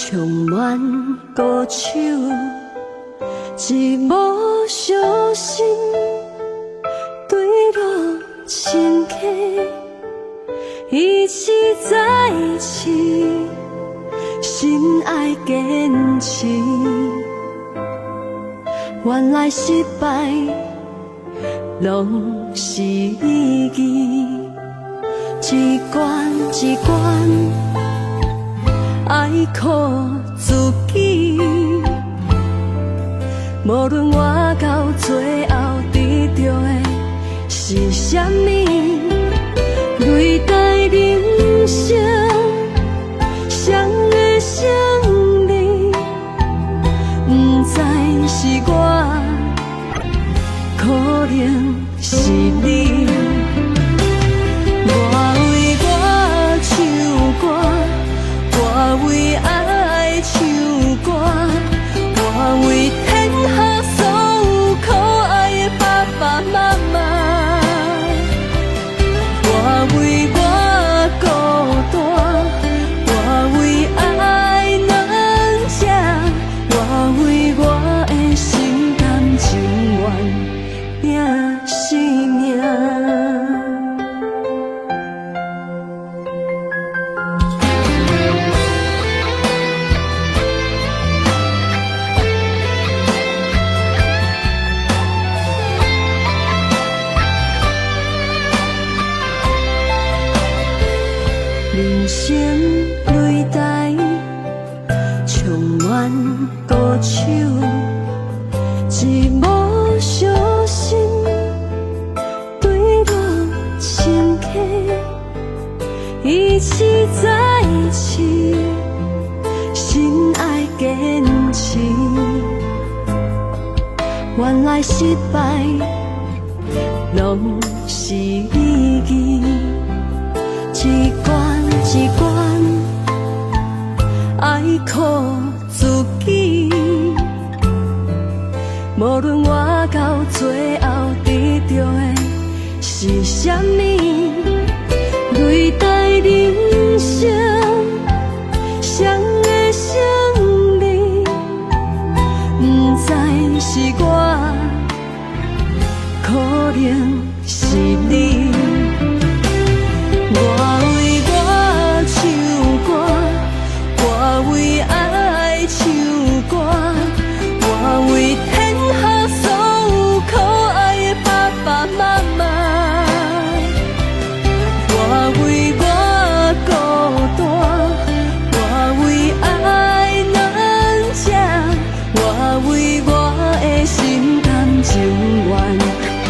充满孤手，一无小心坠落深溪，一起在一起，心爱坚持。原来失败拢是意义，一关一关爱靠自己。无论我到最后得到的是啥物，对待人生谁的胜利，不知是我，可能是你。我为我唱歌，我为爱唱歌，我为天下所有可爱的爸爸妈妈。我为我孤单，我为爱软弱，我为我的心甘情愿拼生命。人生泪台充满孤手，一无小心坠落深溪，一起在一起，心爱坚持。原来失败拢是意义，一关一关爱靠自己。无论我到最后得到的是啥物，对待人生谁的胜利，不知是我，可能是你。我为我唱歌，我为爱唱歌，我为天下所有可爱的爸爸妈妈。我为我孤单，我为爱软弱，我为我的心甘情愿拼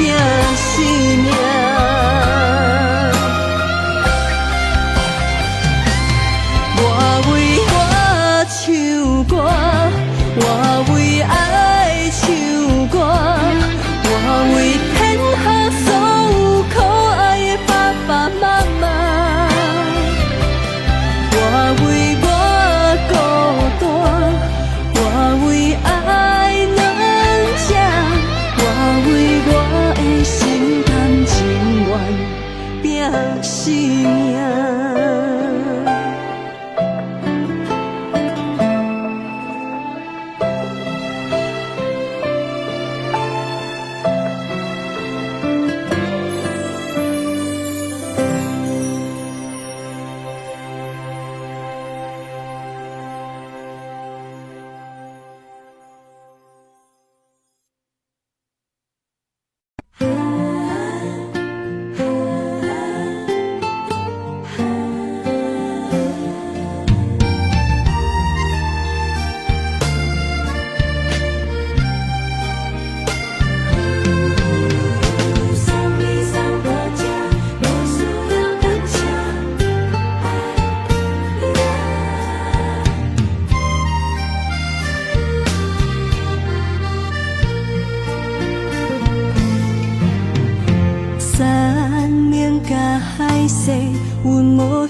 生命。唱歌，我为爱唱歌，我为天下所有可爱的爸爸妈妈。我为我孤单，我为爱软弱，我为我的心甘情愿拼生命。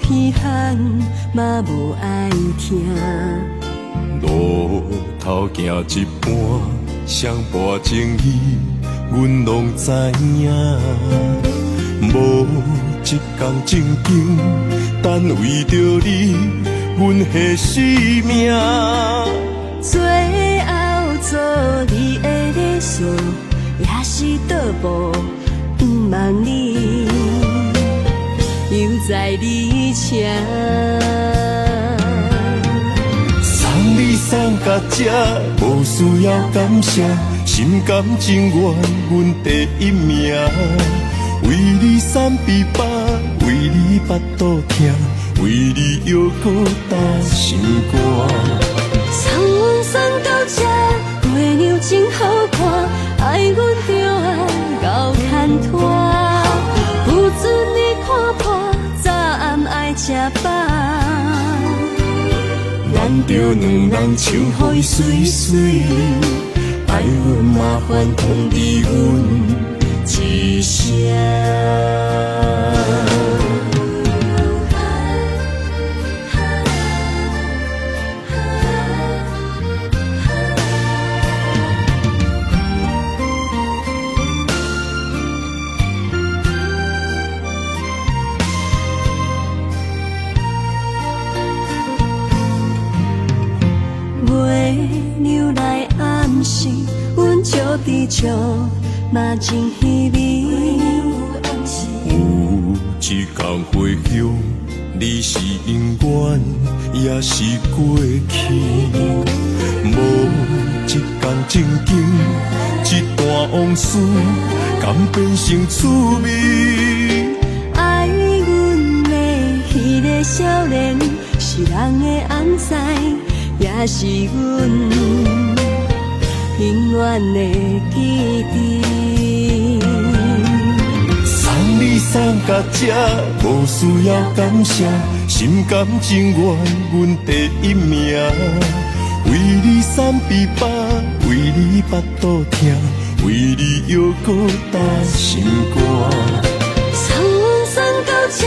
稀罕，嘛无爱听。路头行一半，双半情意，阮拢知影。无一天正经，但为着你，阮下生命。最后做你的理想，也是倒步不望你，犹在你前。送你送到这，无需要感谢，心甘情愿，阮第一名。为你散琵琶，为你巴肚疼，为你犹搁担心肝。送阮送到这，月亮真好看，爱阮就爱到牵拖，不准你看破，早暗爱吃饱。咱着两人唱予伊水水，爱阮麻烦通知阮一声。月亮来暗示，阮笑伫笑，嘛真稀微。有一天回乡，你是永远，也是过去。无一天正经，一段往事，敢变成趣味？爱阮的迄个少年，是人的红彩，也是阮永远的记忆。送你送到这，无需要感谢，心甘情愿，阮第一名。为你散琵琶，为你巴肚疼，为你犹搁担心肝。送阮送到这，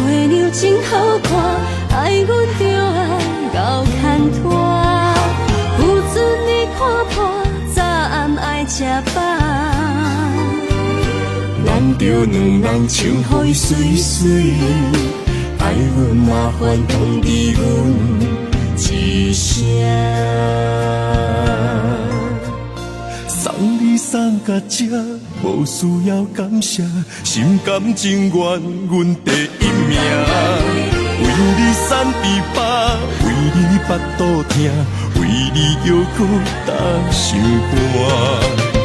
月亮真好看，爱阮就爱到牵拖，不准你看破，早暗爱吃饱。咱着两人唱予伊水水，爱阮麻烦通知阮一声。送你送到这，无需要感谢，心甘情愿，阮第一名。为你散琵琶，为你巴肚疼，为你犹搁担心肝。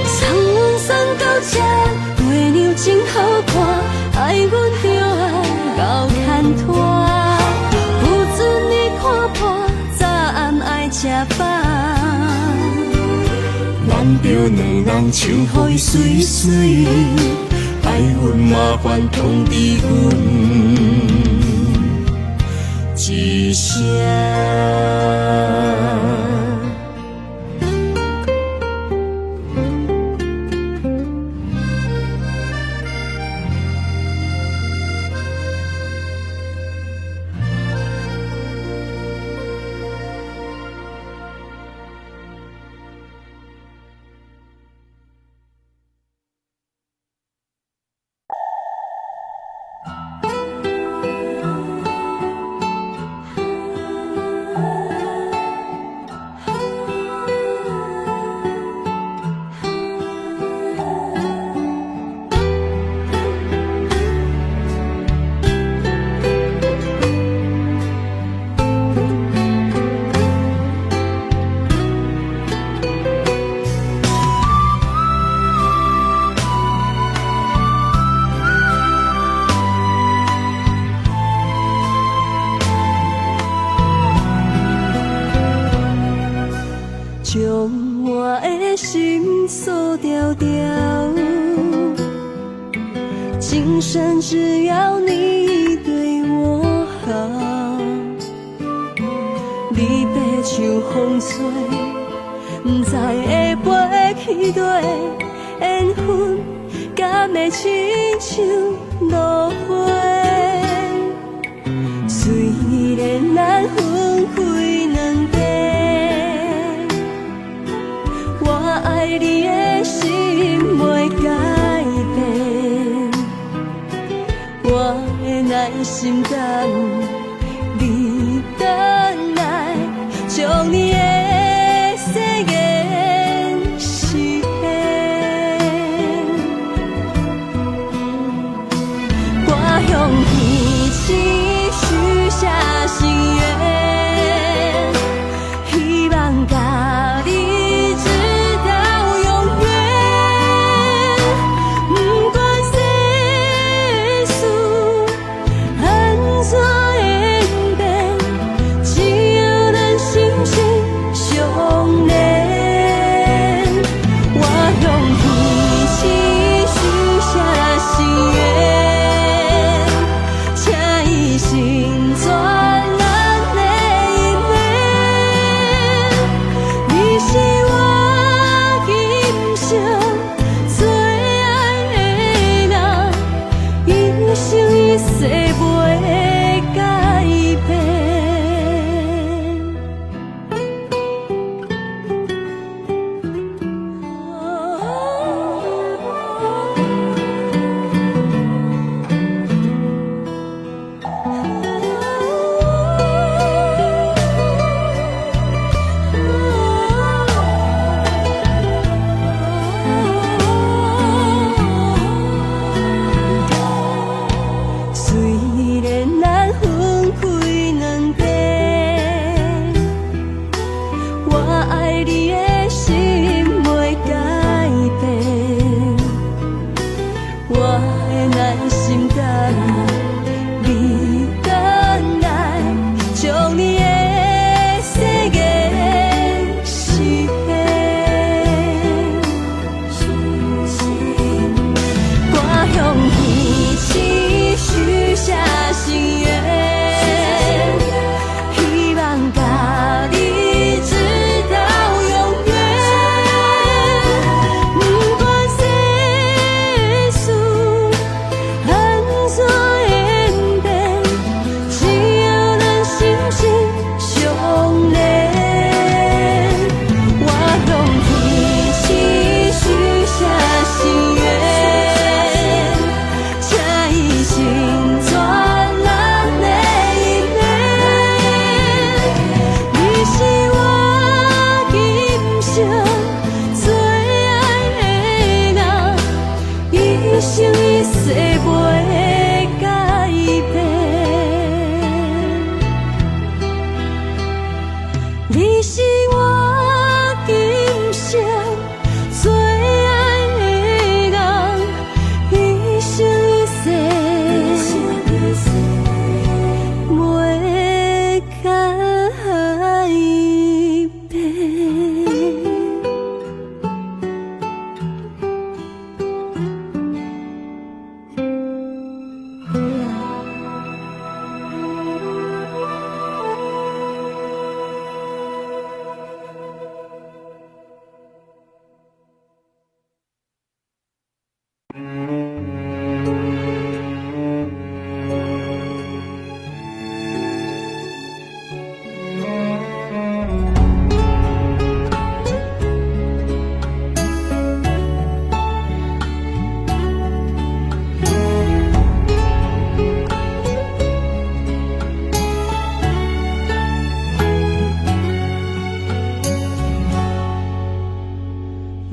送阮送到这，月亮真好看，爱阮就爱到牵拖，不准你看破，早暗爱吃饱。咱着两人唱予伊水水，爱阮麻烦通知阮一声。将我的心锁掉掉，今生只要你对我好。你白像风吹，不知会飞去佗，缘分敢会亲像落花。虽然咱分开两地，我爱你的心袂改变，我的耐心等你等你是我今生最爱的人，一生一世袂改变。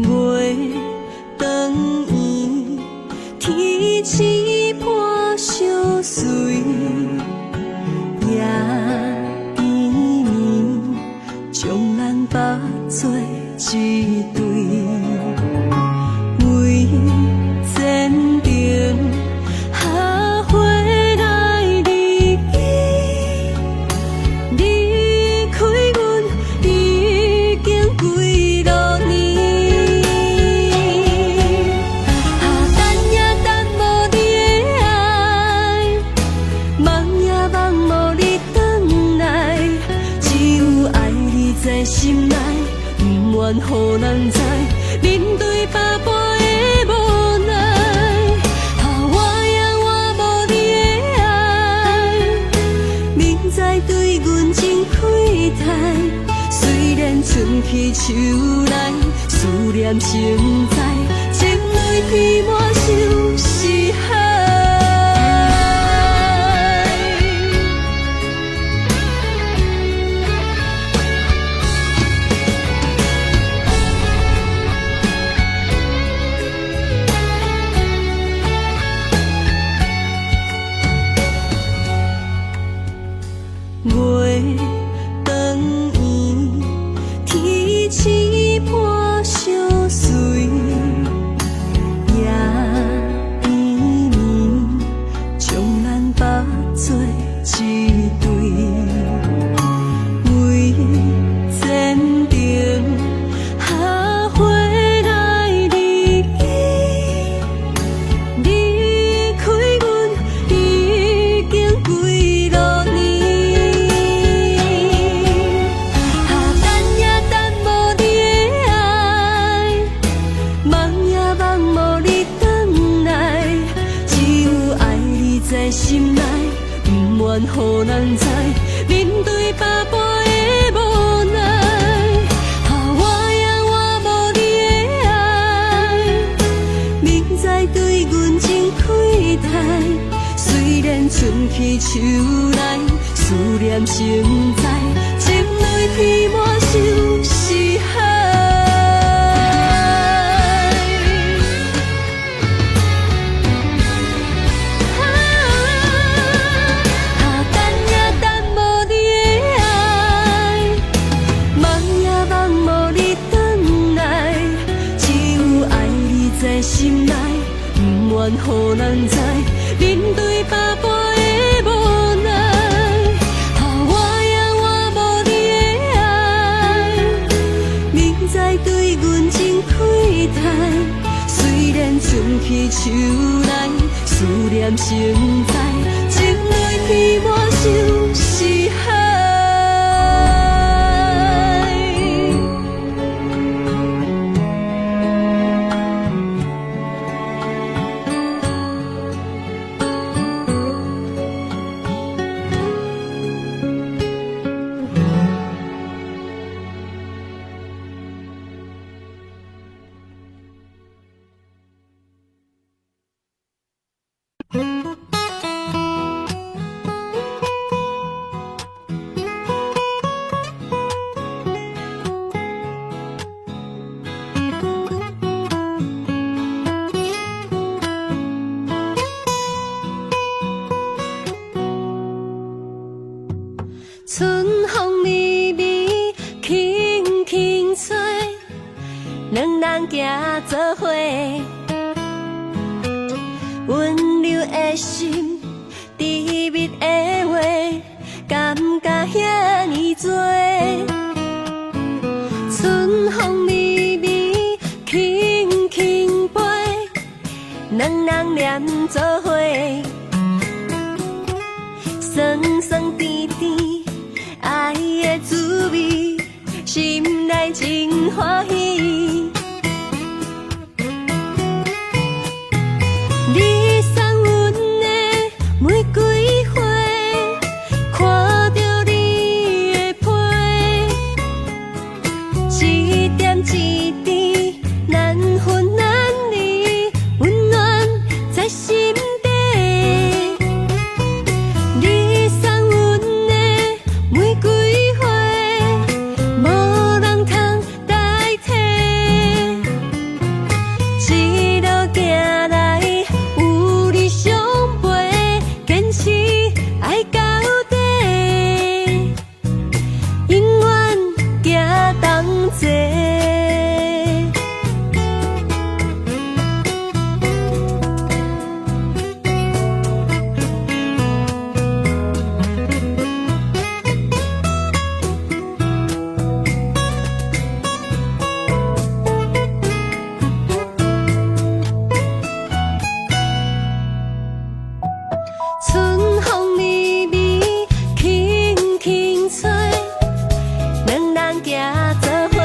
月长圆，天星伴相随，夜边暝，将咱绑做一对。为前程下回来日记，离开阮已经几落年。在心内，不愿予人知，面对百般的无奈。我也我无你的爱，明知对阮真亏待。虽然春去秋来，思念成灾，情泪填满心是海。月长圆，天星伴相随，夜边暝，将咱绑做一对。为前程下回来日记，离开阮已经几落年。在心内，不愿予人知，面对百般的无奈。我也我无你的爱，明知对阮真亏待。虽然春去秋来，思念成灾，情泪填满心是海。在心内，不愿予人知，面对百般的无奈。我也我无你的爱，明知对阮真亏待。虽然春去秋来，思念成灾，情泪填满心是海。行做伙，温柔的心，甜蜜的话，感觉遐尼多。春风微微，轻轻飞，两人黏做伙，酸酸甜甜，爱的滋味，心内真欢喜。你送阮的玫瑰花，看着你的皮，一点一滴，难分难离，温暖在心底。你送阮的玫瑰花，无人通代替。一路行来，有你相陪，坚持爱到底，永远行同齐。春风微微，轻轻吹，两人行做伙，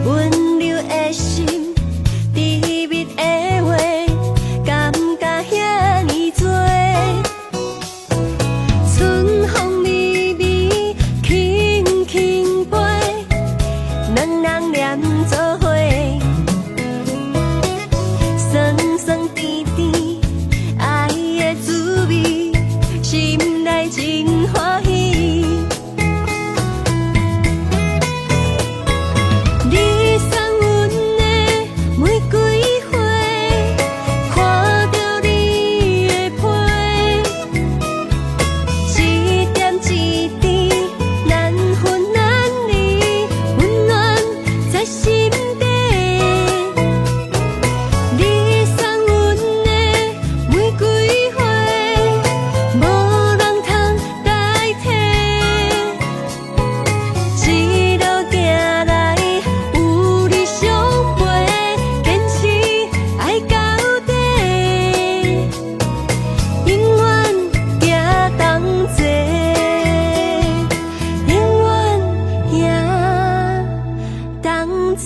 温柔的心，甜蜜的话，感觉遐尼多。春风微微，轻轻飞，两人黏做伙，酸酸甜甜。爱的滋味，心内真欢喜。你送阮的玫瑰花，看着你的皮，一点一滴，难分难离，温暖在心底。你送阮的玫瑰花，无人通代替。一路行来，有你相陪，坚持爱到底，永远行同齐，永远行同齐。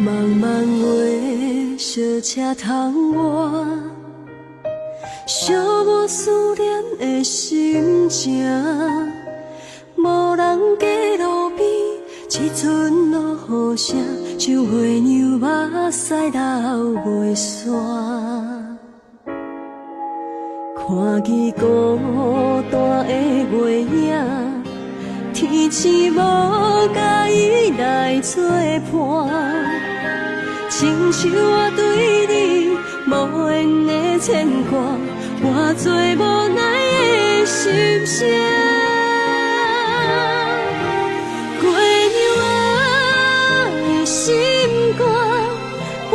茫茫话，小车窗外，寂寞思念的心情。无人家路边，一阵落雨声，像花娘目屎流袂散。看见孤单的月影，天星无甲伊来作伴。亲像我对你无缘的牵挂，换做无奈的心声。月娘啊的心肝，伴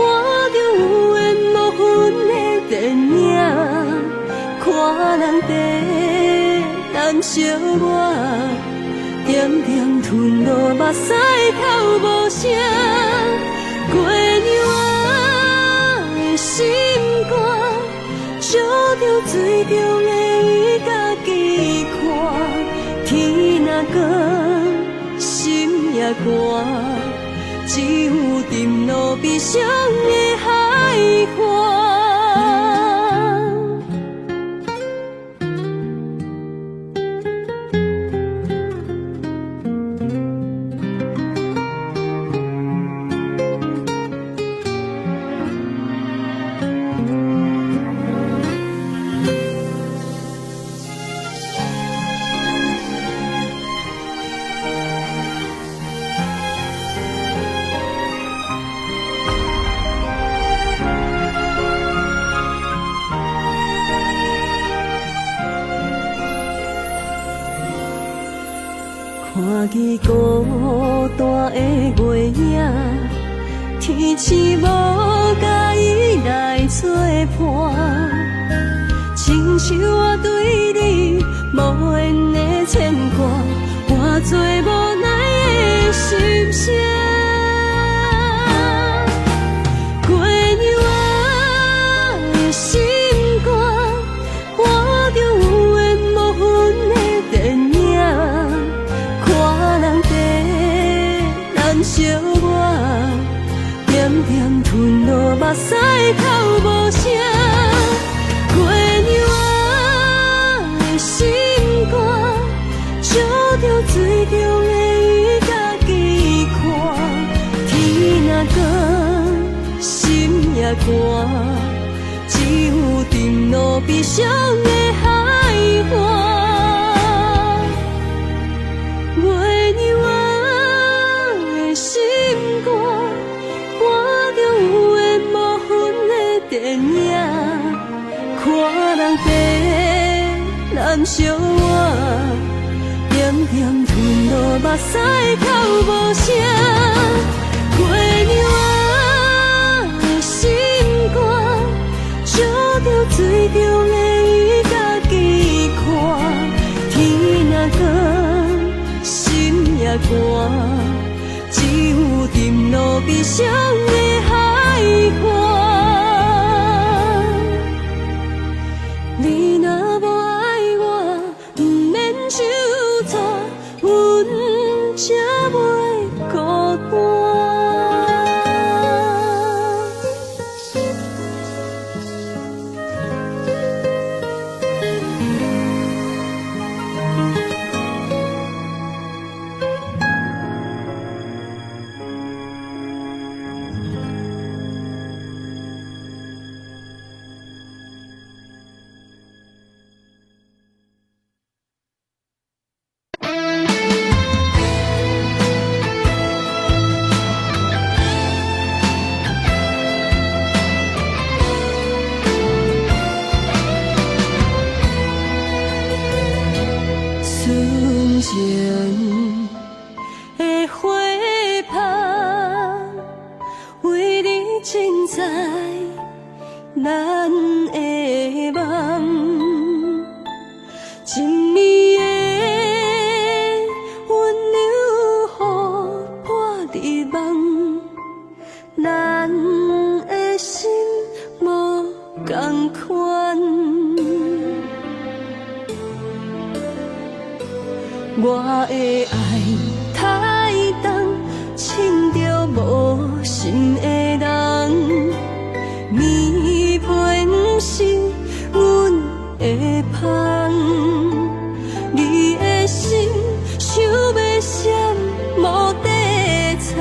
着有缘无分的电影，看人地难相我，点点吞落目屎透无声。月娘啊的心肝，烧着水中的伊家己。寒，只有沉落悲伤的海岸。看见孤单的月影，天星无甲伊来作伴，亲像我对你无言的牵挂，换作无奈的心声。过娘仔的心肝，看着有缘无分的电影。难惜我，点点吞落目屎，哭无声。过娘仔的心肝，照着水中的伊家己看。天若光，心也寒，只有沉落悲伤的海岸。电影看人地难惜我，点点吞落目屎，哭无声。过娘仔的心肝，照着水中的伊家己看。天若光，心也寒，只有沉落悲伤的海岸。你若无爱我，不免就错，阮才袂孤单。纯情的花香，为你种在咱的梦，一暝的温柔予伴入梦，咱的心无同款。我的爱太重，亲着无心的人，棉被不是阮的香，你的心想要闪无地藏，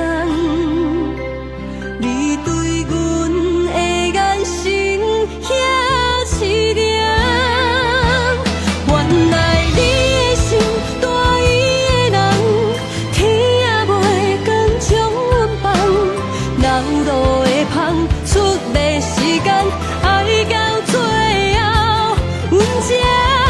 你对阮的眼神遐凄凉，原来你的心。老路的香，出卖时间，爱到最后，阮才。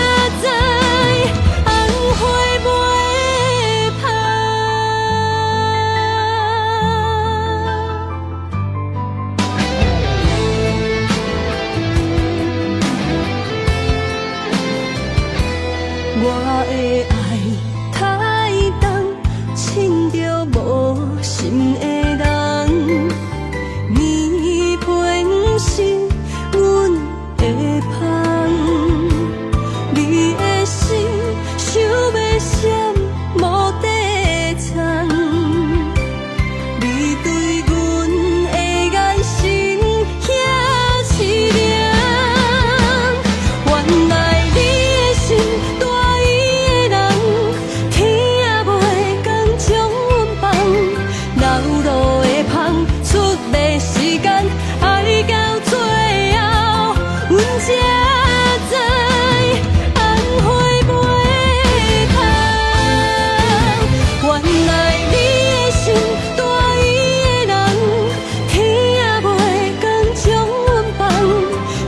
知红花袂香。原来你的心大意的人，天也袂光将阮放，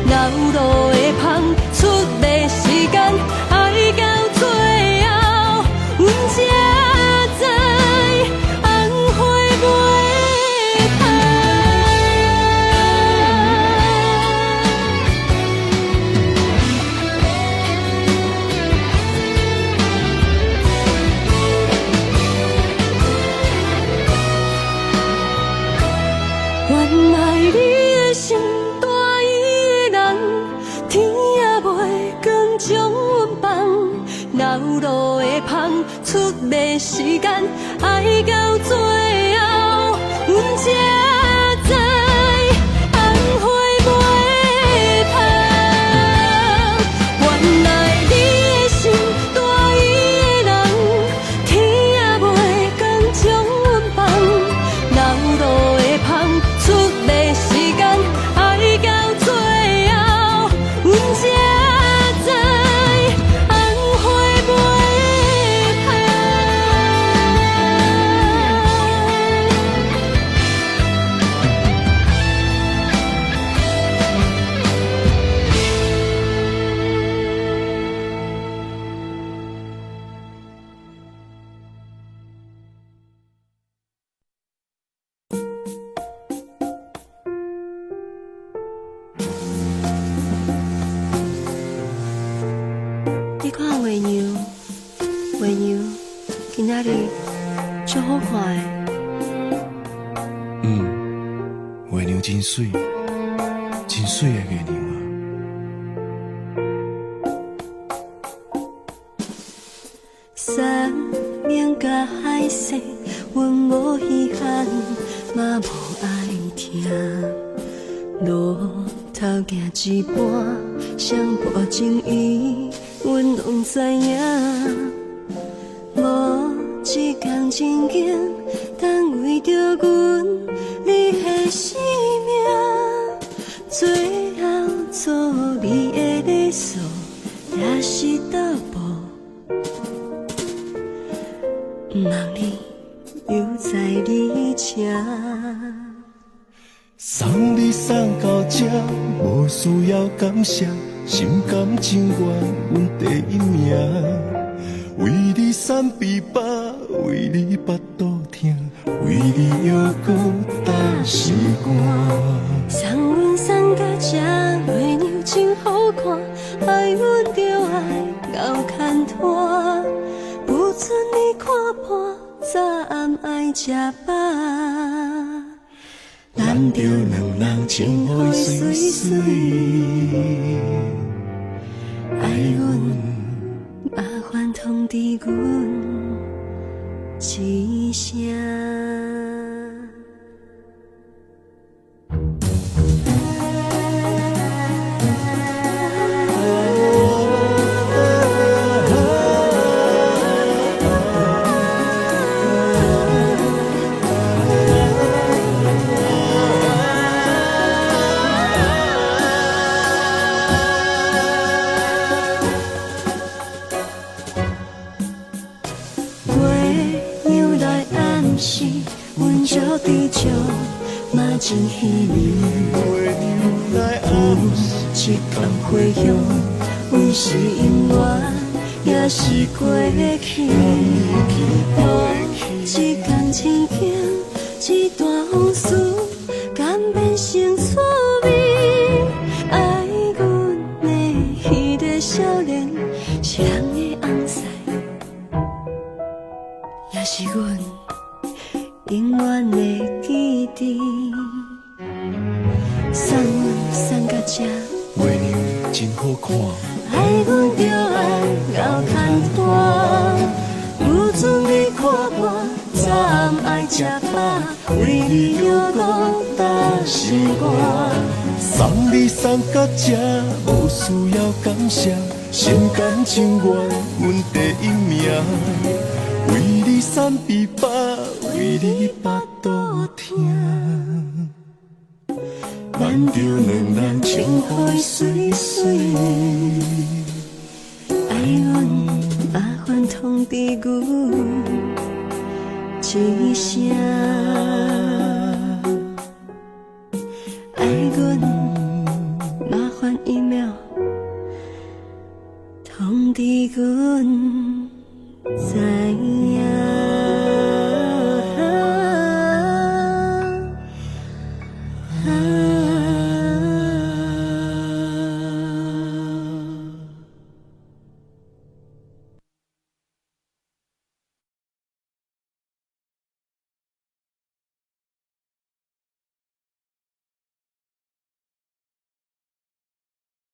老路的香，出的时间，爱到最后，阮才知红花袂香。原来你的心大意的人，天也袂光将阮放，老路的香，出的时间，爱到最后，阮才知红花袂香。原来你的心大意的人，天也袂光将阮放，老路的香，出的时间，爱到最后，阮才知红花袂香。你看月娘，月娘，今仔日足好看的。月娘真水，真水的月娘啊！山明甲海誓，阮无稀罕，嘛无爱听。路头行一半，上半情意，阮拢知影。无一天真经，但为着阮，你的生命，最后做你的礼数，也是倒步。毋望你又在你车，送你送到这，无需要感谢，心甘情愿，阮第一名。为你散悲巴，为你巴肚疼，为你犹搁打心肝。送阮送到这，月娘真好看，爱阮着爱熬牵拖，不准你看破，早暗爱食饱。咱着两人情爱水水，爱阮。麻烦通知阮一声。阮足知足，嘛真稀微。月娘来暗一天回乡，阮是姻缘，也是过去。一天情景，一段往事，甘变成趣味。爱阮的迄个少年，是人的红婿，也是阮永远的记忆。送阮送到这，月娘真好看，爱阮着爱熬牵拖，不准你看破，早暗爱食饱，为你犹搁打心肝。送你送到这，无需要感谢，心甘情愿，阮第一名。为你散悲巴，为你巴肚疼。牵着两人情花水水。爱阮麻烦通知阮一声，爱阮麻烦email通知阮知影。